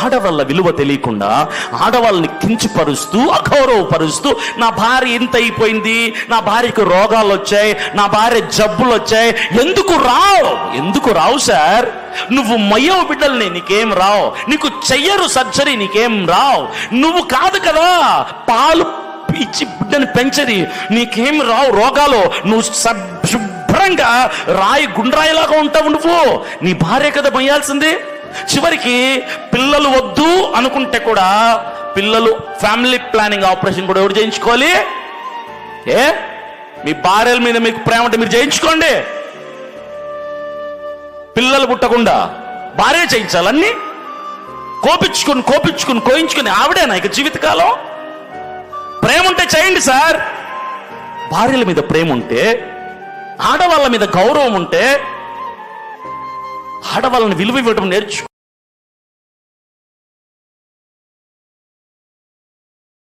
ఆడవాళ్ళ విలువ తెలియకుండా ఆడవాళ్ళని కించపరుస్తూ అగౌరవపరుస్తూ, నా భార్య ఇంత అయిపోయింది, నా భార్యకు రోగాలు వచ్చాయి, నా భార్య జబ్బులు వచ్చాయి. ఎందుకు రావు సార్? నువ్వు మయ్యవ బిడ్డల్ని, నీకేం రావు. నీకు చెయ్యరు సర్జరీ, నీకేం రావు. నువ్వు కాదు కదా పాలు ఇచ్చి బిడ్డని పెంచది, నీకేం రావు రోగాలు. నువ్వు శుభ్రంగా గుండ్రాయిలాగా ఉంటావు. నువ్వు నీ భార్య కదా మొయ్యాల్సింది. చివరికి పిల్లలు వద్దు అనుకుంటే కూడా పిల్లలు ఫ్యామిలీ ప్లానింగ్ ఆపరేషన్ కూడా ఎవరు చేయించుకోవాలి? మీ భార్యల మీద మీకు ప్రేమ అంటే మీరు చేయించుకోండి. పిల్లలు పుట్టకుండా భార్య చేయించాలన్నీ కోయించుకుని ఆవిడేనా ఇక జీవితకాలం? ప్రేమ ఉంటే చేయండి సార్. భార్యల మీద ప్రేమ ఉంటే, ఆడవాళ్ళ మీద గౌరవం ఉంటే, ఆడవాళ్ళని విలువ ఇవ్వడం నేర్చుకో.